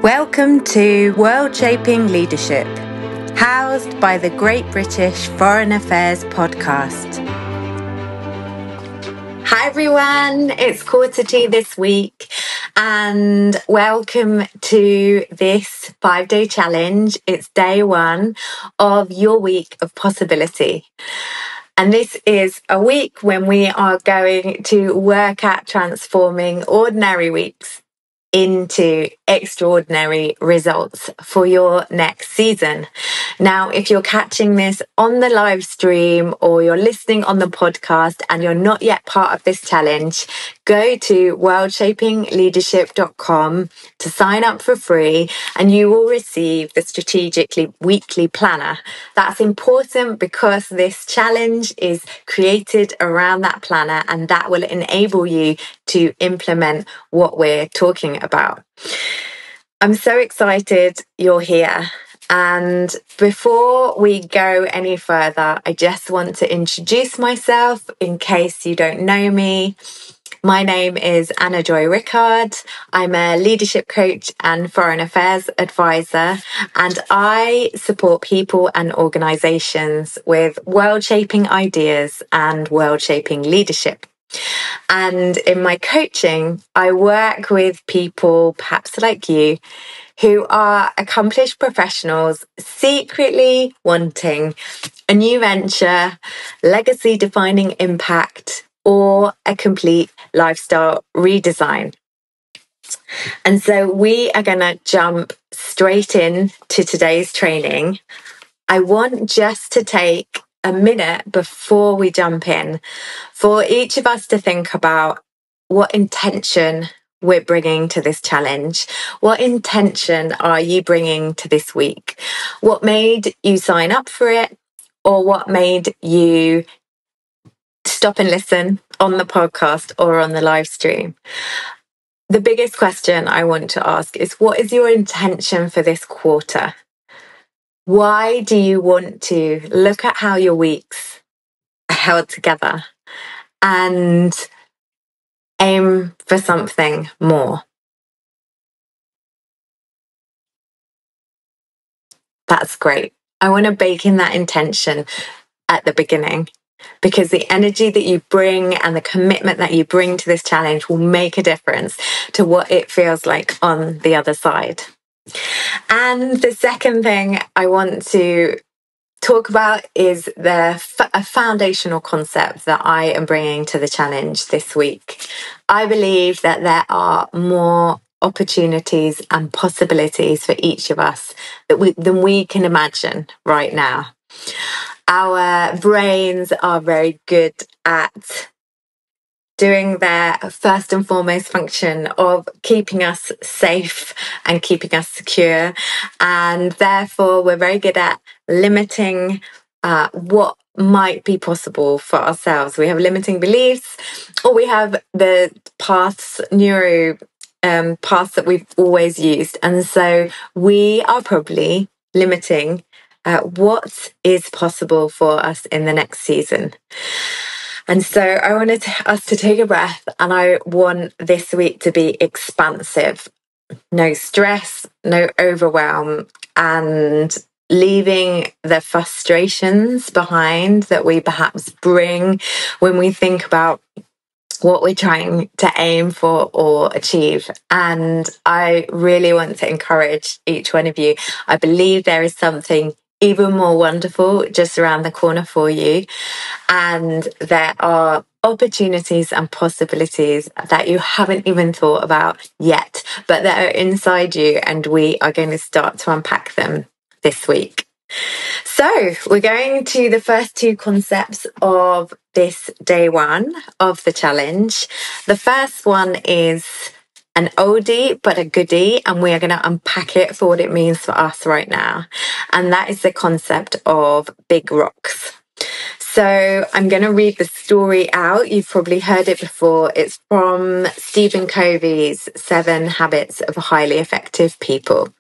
Welcome to World Shaping Leadership, housed by the Great British Foreign Affairs Podcast. Hi everyone, it's quarter tea this week and welcome to this 5-day challenge. It's day one of your week of possibility. And this is a week when we are going to work at transforming ordinary weeks into extraordinary results for your next season. Now, if you're catching this on the live stream or you're listening on the podcast and you're not yet part of this challenge, go to worldshapingleadership.com to sign up for free and you will receive the strategically weekly planner. That's important because this challenge is created around that planner and that will enable you to implement what we're talking about. I'm so excited you're here. And before we go any further, I just want to introduce myself in case you don't know me. My name is Anna Joy Rickard. I'm a leadership coach and foreign affairs advisor, and I support people and organizations with world-shaping ideas and world-shaping leadership. And in my coaching, I work with people, perhaps like you, who are accomplished professionals secretly wanting a new venture, legacy-defining impact, or a complete lifestyle redesign. And so we are going to jump straight in to today's training. I want just to take a minute before we jump in for each of us to think about what intention we're bringing to this challenge. What intention are you bringing to this week? What made you sign up for it? Or what made you stop and listen on the podcast or on the live stream? The biggest question I want to ask is, what is your intention for this quarter? Why do you want to look at how your weeks are held together and aim for something more? That's great. I want to bake in that intention at the beginning because the energy that you bring and the commitment that you bring to this challenge will make a difference to what it feels like on the other side. And the second thing I want to talk about is a foundational concept that I am bringing to the challenge this week. I believe that there are more opportunities and possibilities for each of us than we can imagine right now. Our brains are very good at doing their first and foremost function of keeping us safe and keeping us secure. And therefore, we're very good at limiting what might be possible for ourselves. We have limiting beliefs, or we have the paths, paths that we've always used. And so we are probably limiting what is possible for us in the next season. And so I wanted us to take a breath, and I want this week to be expansive. No stress, no overwhelm, and leaving the frustrations behind that we perhaps bring when we think about what we're trying to aim for or achieve. And I really want to encourage each one of you. I believe there is something even more wonderful just around the corner for you. And there are opportunities and possibilities that you haven't even thought about yet, but that are inside you. And we are going to start to unpack them this week. So we're going to the first two concepts of this day one of the challenge. The first one is an oldie but a goodie, and we are going to unpack it for what it means for us right now. And that is the concept of big rocks. So I'm going to read the story out. You've probably heard it before. It's from Stephen Covey's 7 Habits of Highly Effective People.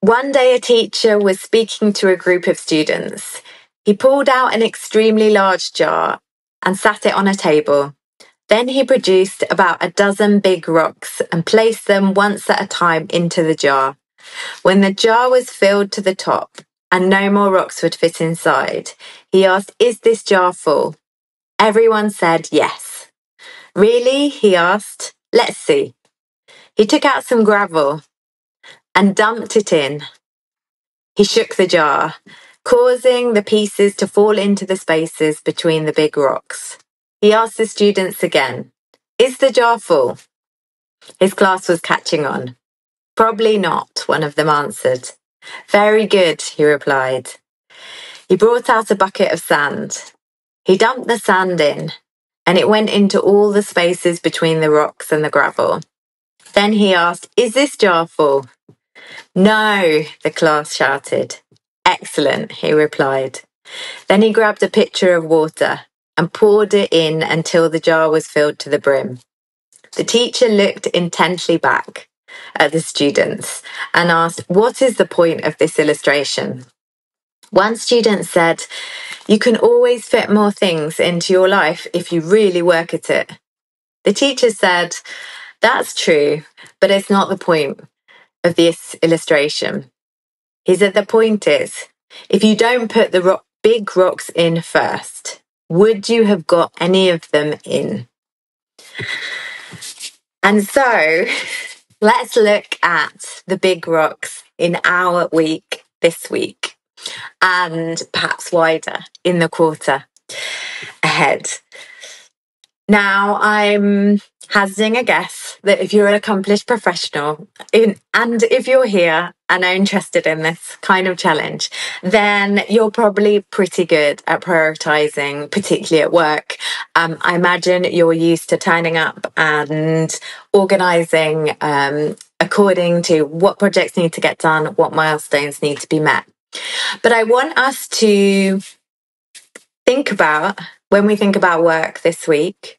One day a teacher was speaking to a group of students. He pulled out an extremely large jar and sat it on a table. Then he produced about a dozen big rocks and placed them once at a time into the jar. When the jar was filled to the top and no more rocks would fit inside, he asked, "Is this jar full?" Everyone said yes. "Really?" he asked. "Let's see." He took out some gravel and dumped it in. He shook the jar, causing the pieces to fall into the spaces between the big rocks. He asked the students again, "Is the jar full?" His class was catching on. "Probably not," one of them answered. "Very good," he replied. He brought out a bucket of sand. He dumped the sand in, and it went into all the spaces between the rocks and the gravel. Then he asked, "Is this jar full?" "No," the class shouted. "Excellent," he replied. Then he grabbed a pitcher of water and poured it in until the jar was filled to the brim. The teacher looked intently back at the students and asked, "What is the point of this illustration?" One student said, "You can always fit more things into your life if you really work at it." The teacher said, "That's true, but it's not the point of this illustration." He said, "The point is, if you don't put the big rocks in first, would you have got any of them in?" And so let's look at the big rocks in our week this week, and perhaps wider in the quarter ahead. Now, I'm hazarding a guess that if you're an accomplished professional and if you're here and are interested in this kind of challenge, then you're probably pretty good at prioritizing, particularly at work. I imagine you're used to turning up and organizing according to what projects need to get done, what milestones need to be met. But I want us to think about, when we think about work this week,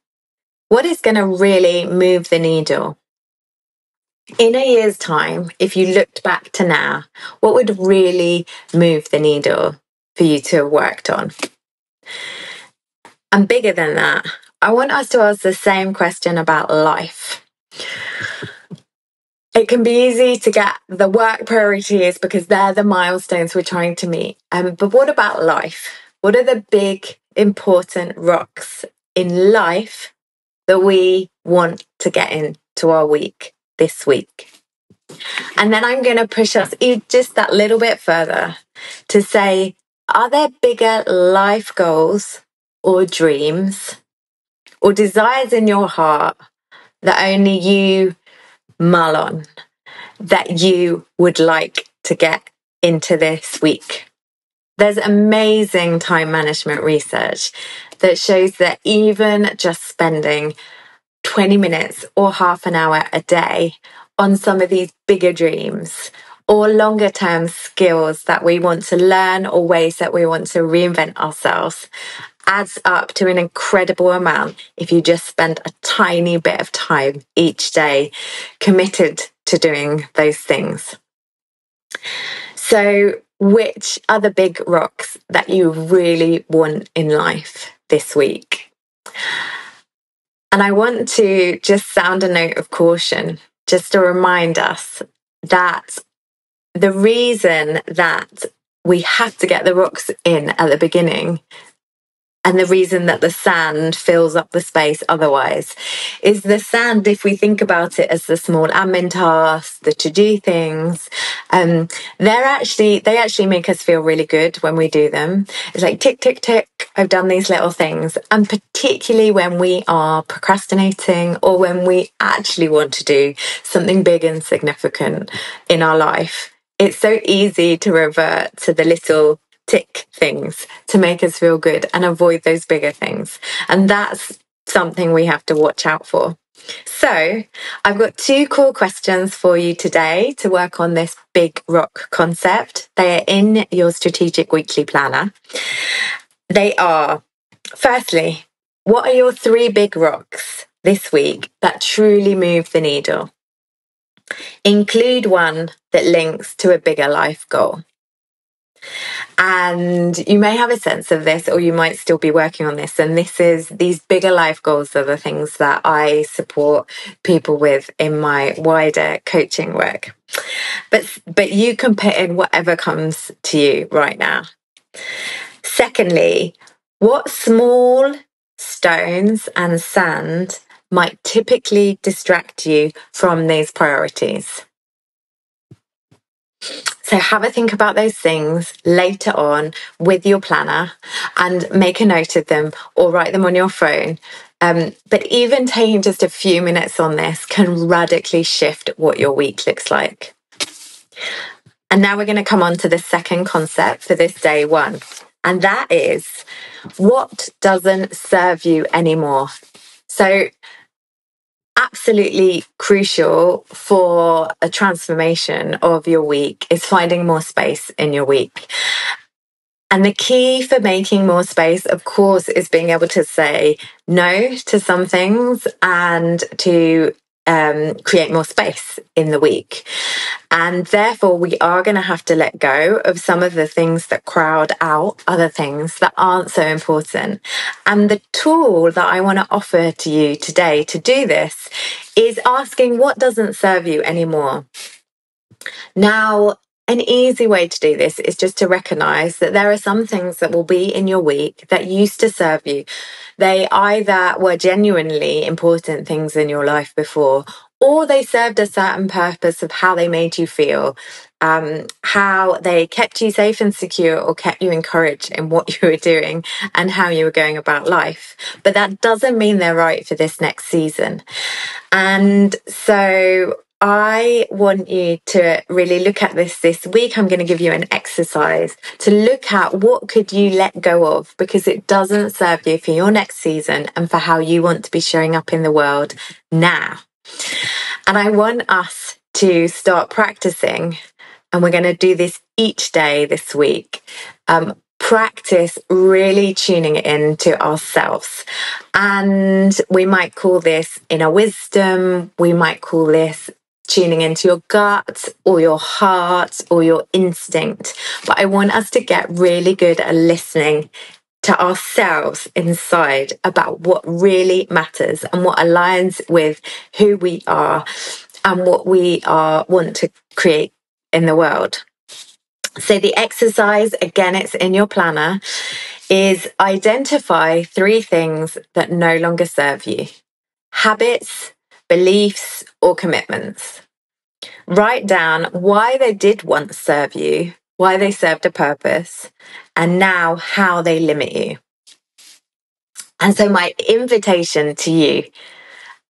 what is going to really move the needle? In a year's time, if you looked back to now, what would really move the needle for you to have worked on? And bigger than that, I want us to ask the same question about life. It can be easy to get the work priorities because they're the milestones we're trying to meet. But what about life? What are the big, important rocks in life that we want to get into our week this week? And then I'm going to push us just that little bit further to say, are there bigger life goals or dreams or desires in your heart that only you mull on, that you would like to get into this week? There's amazing time management research that shows that even just spending 20 minutes or half an hour a day on some of these bigger dreams or longer term skills that we want to learn or ways that we want to reinvent ourselves adds up to an incredible amount if you just spend a tiny bit of time each day committed to doing those things. So, which are the big rocks that you really want in life this week? And I want to just sound a note of caution, just to remind us that the reason that we have to get the rocks in at the beginning and the reason that the sand fills up the space otherwise is the sand, if we think about it as the small admin tasks, the to-do things, they actually make us feel really good when we do them. It's like tick, tick, tick, I've done these little things. And particularly when we are procrastinating or when we actually want to do something big and significant in our life, it's so easy to revert to the little tick things to make us feel good and avoid those bigger things. And that's something we have to watch out for. So I've got 2 core questions for you today to work on this big rock concept. They are in your strategic weekly planner. They are, firstly, what are your 3 big rocks this week that truly move the needle? Include one that links to a bigger life goal. And you may have a sense of this, or you might still be working on this. And these bigger life goals are the things that I support people with in my wider coaching work. But you can put in whatever comes to you right now. Secondly, what small stones and sand might typically distract you from these priorities? So have a think about those things later on with your planner and make a note of them or write them on your phone. But even taking just a few minutes on this can radically shift what your week looks like. And now we're going to come on to the second concept for this day one. And that is, what doesn't serve you anymore? So absolutely crucial for a transformation of your week is finding more space in your week. And the key for making more space, of course, is being able to say no to some things and to create more space in the week. And therefore, we are going to have to let go of some of the things that crowd out other things that aren't so important. And the tool that I want to offer to you today to do this is asking what doesn't serve you anymore. Now, an easy way to do this is just to recognize that there are some things that will be in your week that used to serve you. They either were genuinely important things in your life before, or they served a certain purpose of how they made you feel, how they kept you safe and secure or kept you encouraged in what you were doing and how you were going about life. But that doesn't mean they're right for this next season. And so I want you to really look at this week. I'm going to give you an exercise to look at what could you let go of because it doesn't serve you for your next season and for how you want to be showing up in the world now. And I want us to start practicing, and we're going to do this each day this week. Practice really tuning in to ourselves. And we might call this inner wisdom. We might call this tuning into your gut or your heart or your instinct. But I want us to get really good at listening to ourselves inside about what really matters and what aligns with who we are and what we want to create in the world. So the exercise, again, it's in your planner, is identify 3 things that no longer serve you. Habits, beliefs, or commitments. Write down why they did once serve you, why they served a purpose, and now how they limit you. And so my invitation to you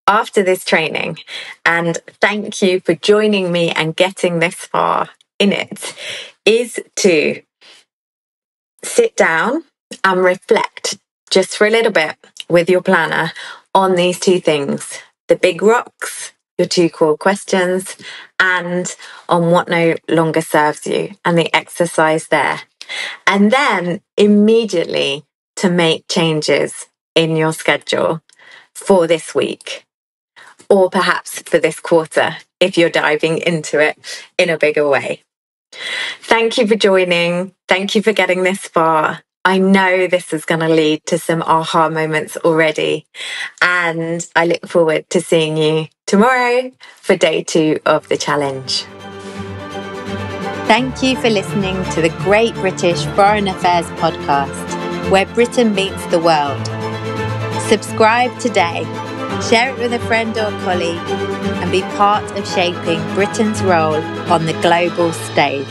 after this training, and thank you for joining me and getting this far in it, is to sit down and reflect just for a little bit with your planner on these 2 things, the big rocks, your 2 core questions, and on what no longer serves you and the exercise there. And then immediately to make changes in your schedule for this week, or perhaps for this quarter, if you're diving into it in a bigger way. Thank you for joining. Thank you for getting this far. I know this is going to lead to some aha moments already. And I look forward to seeing you tomorrow for day 2 of the challenge. Thank you for listening to the Great British Foreign Affairs podcast, where Britain meets the world. Subscribe today, share it with a friend or colleague, and be part of shaping Britain's role on the global stage.